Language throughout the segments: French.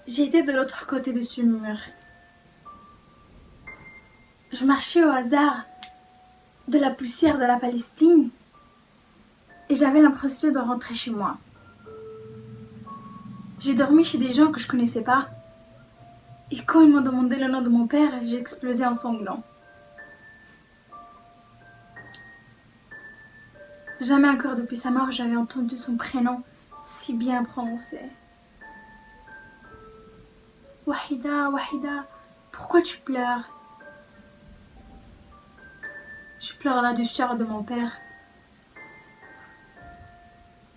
J'étais de l'autre côté de ce mur. Je marchais au hasard de la poussière de la Palestine et j'avais l'impression de rentrer chez moi. J'ai dormi chez des gens que je connaissais pas et quand ils m'ont demandé le nom de mon père, j'ai explosé en sanglots. Jamais encore depuis sa mort, j'avais entendu son prénom si bien prononcé. Wahida, Wahida, pourquoi tu pleures? Je pleure la douceur de mon père.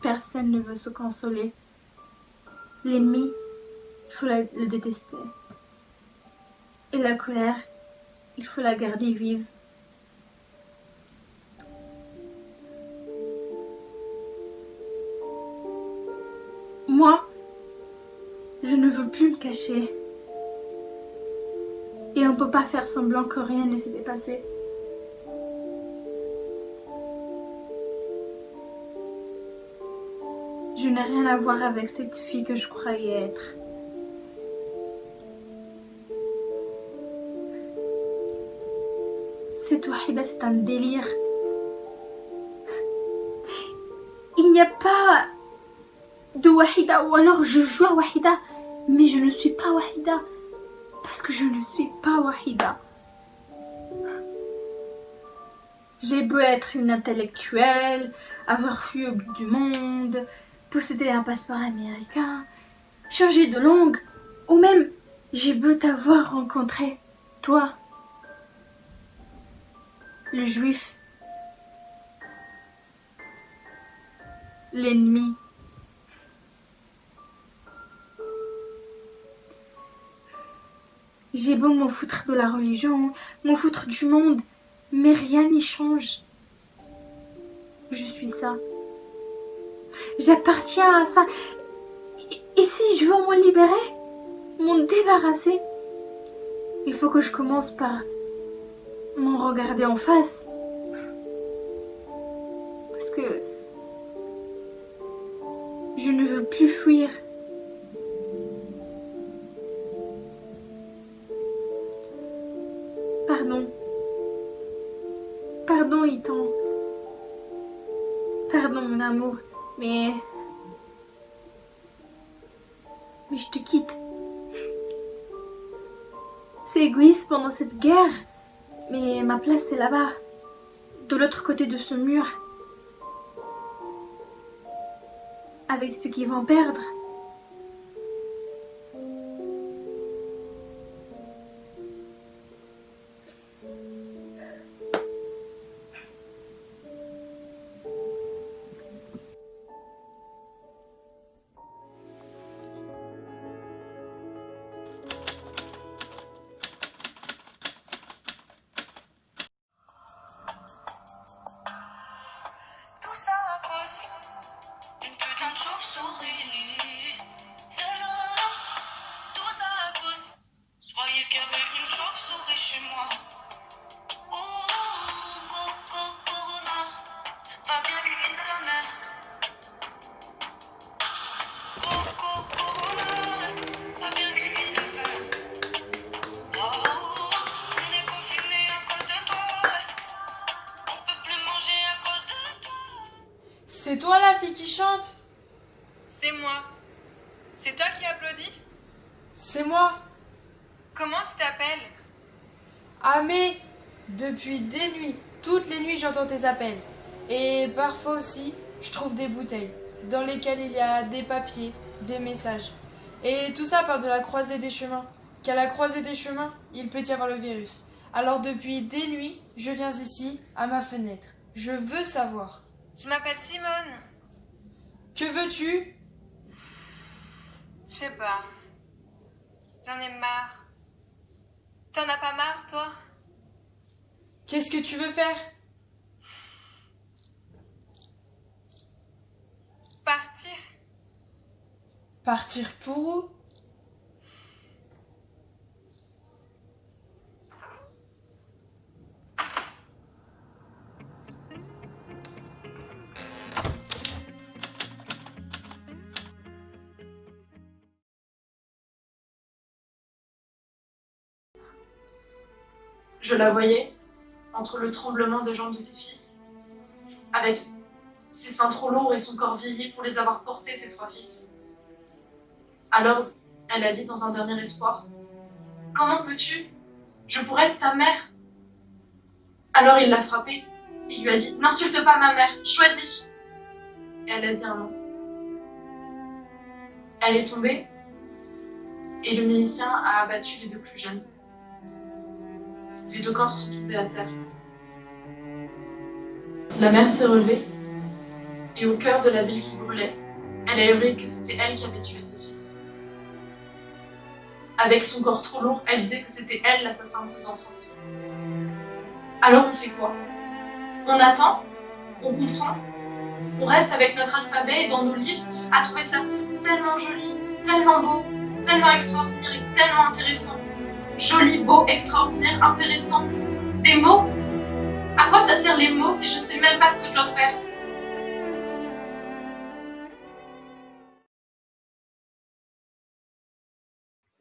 Personne ne veut se consoler. L'ennemi, il faut le détester. Et la colère, il faut la garder vive. Moi, je ne veux plus me cacher. Et on ne peut pas faire semblant que rien ne s'était passé. Je n'ai rien à voir avec cette fille que je croyais être. Cette Wahida, c'est un délire. Il n'y a pas de Wahida, ou alors je joue à Wahida, mais je ne suis pas Wahida. Parce que je ne suis pas Wahida. J'ai beau être une intellectuelle, avoir fui au bout du monde, posséder un passeport américain, changer de langue, ou même j'ai beau t'avoir rencontré, toi, le juif, l'ennemi. J'ai beau m'en foutre de la religion, m'en foutre du monde, mais rien n'y change. Je suis ça. J'appartiens à ça. Et si je veux m'en libérer, m'en débarrasser, il faut que je commence par m'en regarder en face. Parce que je ne veux plus fuir. Pardon. Pardon, Ethan. Pardon, mon amour. Mais je te quitte. C'est égoïste pendant cette guerre. Mais ma place, c'est là-bas. De l'autre côté de ce mur. Avec ceux qui vont perdre. Tout ça à cause d'une putain de chauve-souris. C'est là, tout ça à cause. Je croyais qu'il y avait une chauve-souris chez moi. Oh, Corona, pas bien vu internet. Corona, pas bien vu internet. Oh, on est confinés à cause de toi. On peut plus manger à cause de toi. C'est toi la fille qui chante? C'est moi. C'est toi qui applaudis? C'est moi. Comment tu t'appelles? Ah mais, depuis des nuits, toutes les nuits j'entends tes appels. Et parfois aussi, je trouve des bouteilles dans lesquelles il y a des papiers, des messages. Et tout ça part de la croisée des chemins. Qu'à la croisée des chemins, il peut y avoir le virus. Alors depuis des nuits, je viens ici, à ma fenêtre. Je veux savoir. Je m'appelle Simone. Que veux-tu? Je sais pas. J'en ai marre. T'en as pas marre, toi? Qu'est-ce que tu veux faire? Partir? Partir pour où? Je la voyais, entre le tremblement de jambes de ses fils, avec ses seins trop lourds et son corps vieilli pour les avoir portés, ses 3 fils. Alors, elle a dit dans un dernier espoir, « Comment peux-tu? Je pourrais être ta mère. » Alors il l'a frappée et lui a dit, « N'insulte pas ma mère, choisis. » Et elle a dit un non. Elle est tombée et le milicien a abattu les 2 plus jeunes. Les 2 corps sont tombés à terre. La mère s'est relevée et au cœur de la ville qui brûlait, elle a hurlé que c'était elle qui avait tué ses fils. Avec son corps trop lourd, elle disait que c'était elle l'assassin de ses enfants. Alors on fait quoi? On attend? On comprend? On reste avec notre alphabet et dans nos livres à trouver ça tellement joli, tellement beau, tellement extraordinaire et tellement intéressant. Joli, beau, extraordinaire, intéressant. Des mots? À quoi ça sert les mots si je ne sais même pas ce que je dois faire?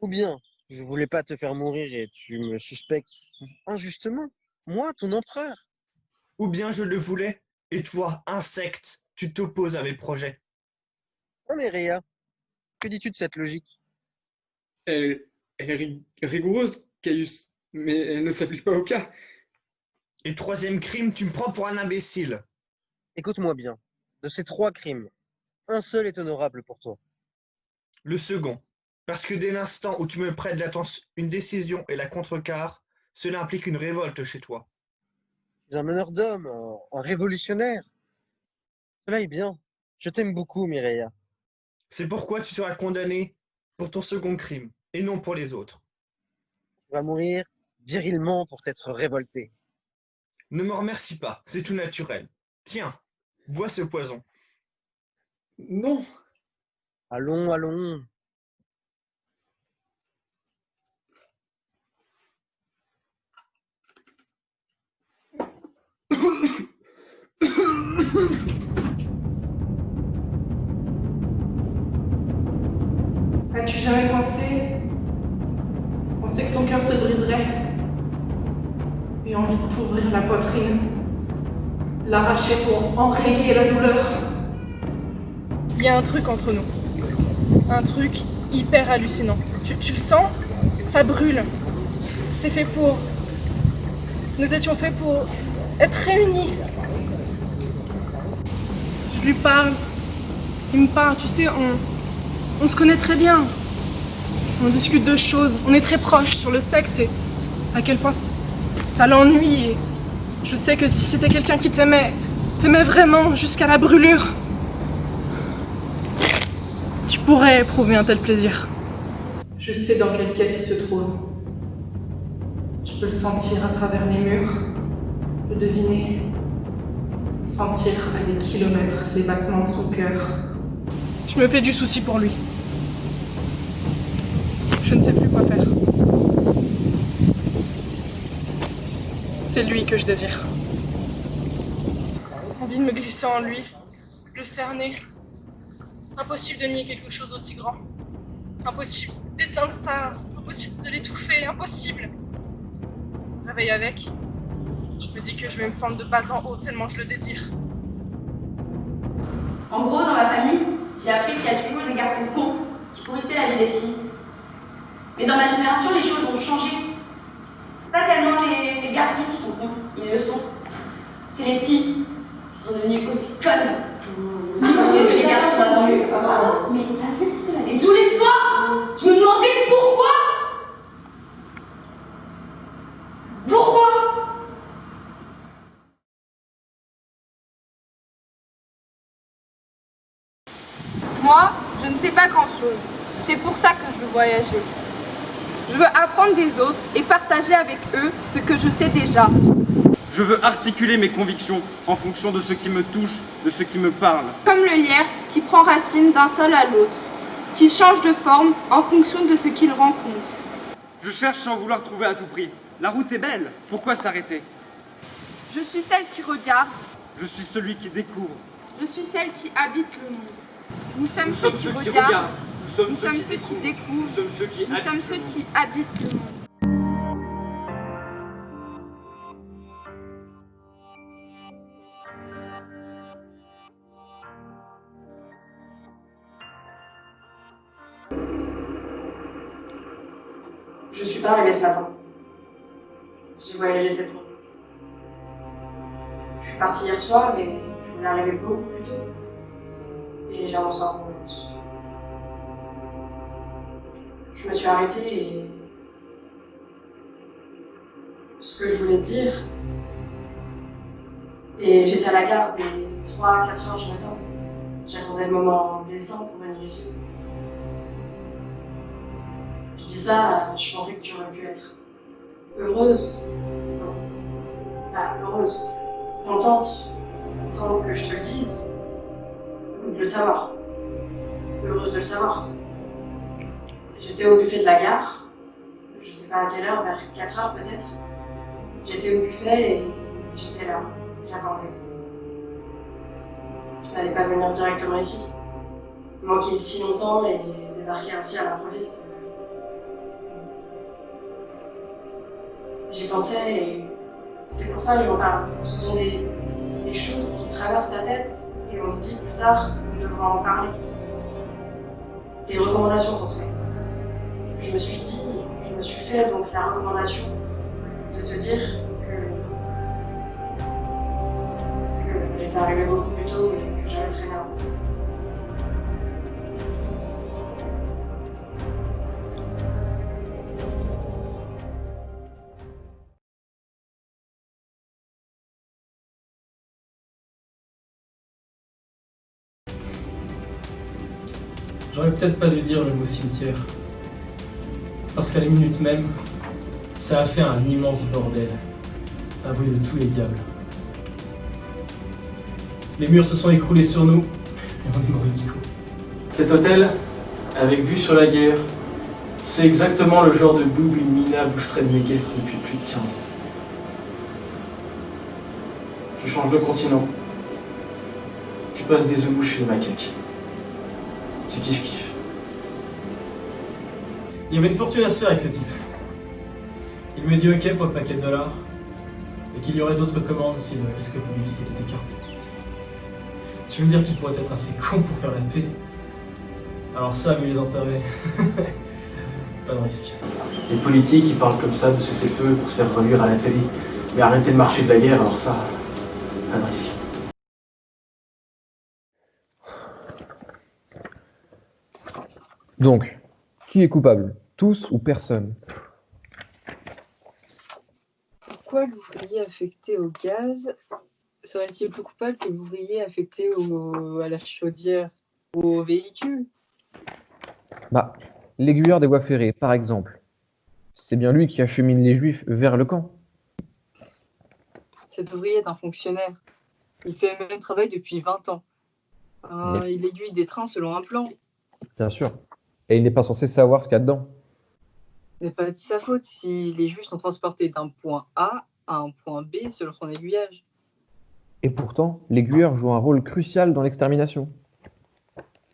Ou bien, je voulais pas te faire mourir et tu me suspectes injustement. Moi, ton empereur. Ou bien je le voulais, et toi, insecte, tu t'opposes à mes projets. Oh mais Réa, que dis-tu de cette logique? Elle est rigoureuse, Caius, mais elle ne s'applique pas au cas. Et 3e crime, tu me prends pour un imbécile. Écoute-moi bien. De ces 3 crimes, un seul est honorable pour toi. Le second, parce que dès l'instant où tu me prêtes une décision et la contrecarres, cela implique une révolte chez toi. Tu es un meneur d'hommes, un révolutionnaire. Cela est bien. Je t'aime beaucoup, Mireia. C'est pourquoi tu seras condamné pour ton second crime, et non pour les autres. Tu vas mourir virilement pour t'être révolté. Ne me remercie pas, c'est tout naturel. Tiens, bois ce poison. Non, Allons, allons. As-tu jamais pensé que ton cœur se briserait? Et envie de t'ouvrir la poitrine, l'arracher pour enrayer la douleur? Il y a un truc entre nous. Un truc hyper hallucinant. Tu le sens? Ça brûle. C'est fait pour... Nous étions faits pour être réunis. Je lui parle. Il me parle. Tu sais, on se connaît très bien. On discute de choses. On est très proches sur le sexe et à quel point ça l'ennuie. Et je sais que si c'était quelqu'un qui t'aimait vraiment jusqu'à la brûlure, tu pourrais éprouver un tel plaisir. Je sais dans quelle pièce il se trouve. Je peux le sentir à travers les murs, le deviner, sentir à des kilomètres les battements de son cœur. Je me fais du souci pour lui. Je ne sais plus quoi faire. C'est lui que je désire. Envie de me glisser en lui, de le cerner. Impossible de nier quelque chose aussi grand. Impossible d'éteindre ça. Impossible de l'étouffer. Impossible. Je me réveille avec. Je me dis que je vais me fendre de bas en haut tellement je le désire. En gros, dans ma famille, j'ai appris qu'il y a toujours des garçons cons qui pourrissaient la vie des filles. Mais dans ma génération, les choses ont changé. C'est pas tellement les garçons qui sont cons, ils le sont. C'est les filles qui sont devenues aussi connes que les garçons d'avant. Mais t'as vu ce que la... Et tous les soirs, je me demandais pourquoi. Pourquoi? Moi, je ne sais pas grand-chose. C'est pour ça que je veux voyager. Je veux apprendre des autres et partager avec eux ce que je sais déjà. Je veux articuler mes convictions en fonction de ce qui me touche, de ce qui me parle. Comme le lierre qui prend racine d'un sol à l'autre, qui change de forme en fonction de ce qu'il rencontre. Je cherche sans vouloir trouver à tout prix. La route est belle, pourquoi s'arrêter? Je suis celle qui regarde. Je suis celui qui découvre. Je suis celle qui habite le monde. Nous sommes Nous ceux sommes qui ceux qui regardent. regardent. Nous sommes ceux qui découvrent. Nous sommes ceux qui Nous sommes ceux qui habitent le monde. Je suis pas arrivée ce matin. J'ai voyagé cette nuit. Je suis partie hier soir, mais je voulais arriver beaucoup plus tôt. Et j'ai annoncé en route. Je me suis arrêtée et... ce que je voulais te dire... Et j'étais à la gare dès 3-4 heures du matin. J'attendais le moment décent pour venir ici. Je dis ça, je pensais que tu aurais pu être heureuse. Non. Bah, heureuse. Contente. Contente que je te le dise. De le savoir. Heureuse de le savoir. J'étais au buffet de la gare. Je sais pas à quelle heure, vers 4 heures peut-être. J'étais au buffet et j'étais là. J'attendais. Je n'allais pas venir directement ici. Manquer si longtemps et débarquer ainsi à l'improviste. J'y pensais et c'est pour ça que j'en parle. Ce sont des choses qui traversent la tête et on se dit plus tard, on devra en parler. Des recommandations qu'on se fait. Je me suis fait donc la recommandation de te dire que j'étais arrivée beaucoup plus tôt et que j'avais traîné un peu. J'aurais peut-être pas dû dire le mot cimetière. Parce qu'à la minute même, ça a fait un immense bordel. Avoué de tous les diables. Les murs se sont écroulés sur nous, et on est mort du coup. Cet hôtel, avec vue sur la guerre, c'est exactement le genre de double minable où je traîne mes caisses depuis plus de 15 ans. Tu changes de continent. Tu passes des embouches chez les macaques. Tu kiffes. Il y avait une fortune à se faire avec ce type. Il me dit ok pour le paquet de dollars, et qu'il y aurait d'autres commandes si le risque politique était écarté. Tu veux me dire qu'il pourrait être assez con pour faire la paix? Alors ça, vu les intérêts, pas de risque. Les politiques, ils parlent comme ça de cessez-le-feu pour se faire reluire à la télé. Mais arrêter le marché de la guerre, alors ça, pas de risque. Donc, qui est coupable? Tous ou personne? Pourquoi l'ouvrier affecté au gaz serait-il plus coupable que l'ouvrier affecté à la chaudière ou au véhicule? Bah, l'aiguilleur des voies ferrées, par exemple. C'est bien lui qui achemine les juifs vers le camp. Cet ouvrier est un fonctionnaire. Il fait le même travail depuis 20 ans. Il aiguille des trains selon un plan. Bien sûr. Et il n'est pas censé savoir ce qu'il y a dedans. Ce n'est pas de sa faute si les juifs sont transportés d'un point A à un point B selon son aiguillage. Et pourtant, l'aiguilleur joue un rôle crucial dans l'extermination.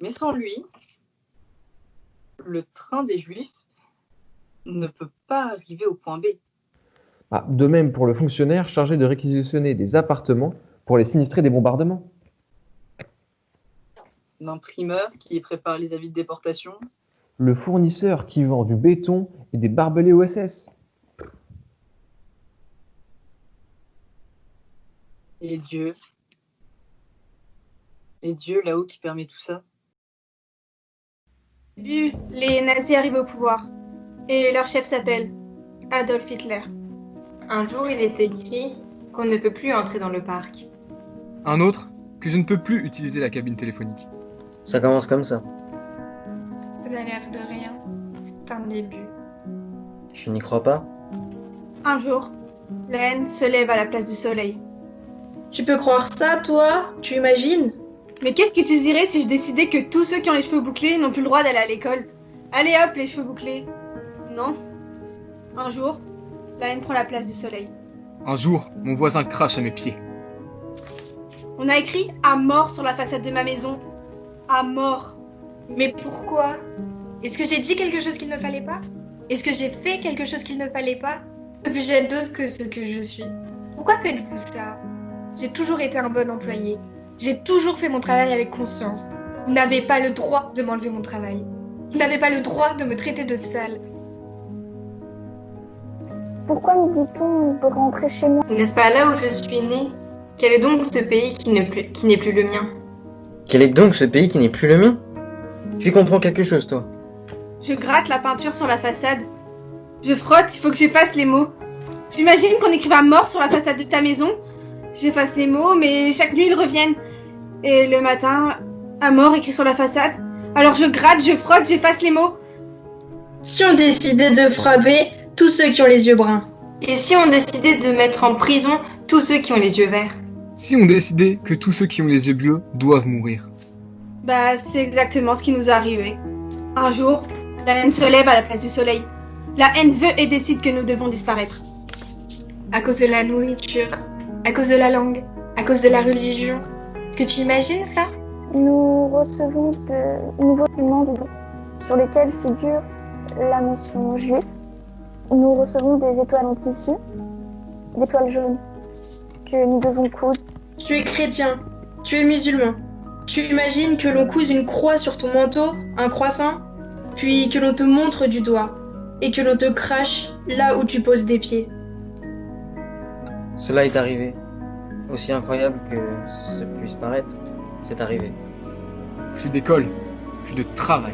Mais sans lui, le train des juifs ne peut pas arriver au point B. Ah, de même pour le fonctionnaire chargé de réquisitionner des appartements pour les sinistrés des bombardements. L'imprimeur qui prépare les avis de déportation. Le fournisseur qui vend du béton et des barbelés OSS. Et Dieu. Et Dieu là-haut qui permet tout ça. Les nazis arrivent au pouvoir. Et leur chef s'appelle Adolf Hitler. Un jour, il est écrit qu'on ne peut plus entrer dans le parc. Un autre, que je ne peux plus utiliser la cabine téléphonique. Ça commence comme ça. Ça n'a l'air de rien. C'est un début. Je n'y crois pas. Un jour, la haine se lève à la place du soleil. Tu peux croire ça, toi? Tu imagines? Mais qu'est-ce que tu dirais si je décidais que tous ceux qui ont les cheveux bouclés n'ont plus le droit d'aller à l'école? Allez hop, les cheveux bouclés. Non. Un jour, la haine prend la place du soleil. Un jour, mon voisin crache à mes pieds. On a écrit « à mort » sur la façade de ma maison. À mort. Mais pourquoi? Est-ce que j'ai dit quelque chose qu'il ne fallait pas? Est-ce que j'ai fait quelque chose qu'il ne fallait pas? Plus jalouse que ce que je suis. Pourquoi faites-vous ça? J'ai toujours été un bon employé. J'ai toujours fait mon travail avec conscience. Vous n'avez pas le droit de m'enlever mon travail. Vous n'avez pas le droit de me traiter de sale. Pourquoi me dit-on de rentrer chez moi? N'est-ce pas là où je suis née? Quel est donc ce pays qui n'est plus le mien? Quel est donc ce pays qui n'est plus le mien? Tu comprends quelque chose, toi? Je gratte la peinture sur la façade. Je frotte, il faut que j'efface les mots. Tu imagines qu'on écrive à mort sur la façade de ta maison? J'efface les mots, mais chaque nuit ils reviennent. Et le matin, à mort écrit sur la façade. Alors je gratte, je frotte, j'efface les mots. Si on décidait de frapper tous ceux qui ont les yeux bruns? Et si on décidait de mettre en prison tous ceux qui ont les yeux verts? Si on décidait que tous ceux qui ont les yeux bleus doivent mourir? Bah, c'est exactement ce qui nous est arrivé. Un jour, la haine se lève à la place du soleil. La haine veut et décide que nous devons disparaître. À cause de la nourriture, à cause de la langue, à cause de la religion. Est-ce que tu imagines ça? Nous recevons de nouveaux documents sur lesquels figure la mention juif. Nous recevons des étoiles en tissu, des toiles jaunes, que nous devons coudre. Tu es chrétien, tu es musulman. Tu imagines que l'on couse une croix sur ton manteau, un croissant, puis que l'on te montre du doigt, et que l'on te crache là où tu poses des pieds. Cela est arrivé. Aussi incroyable que ce puisse paraître, c'est arrivé. Plus d'école, plus de travail.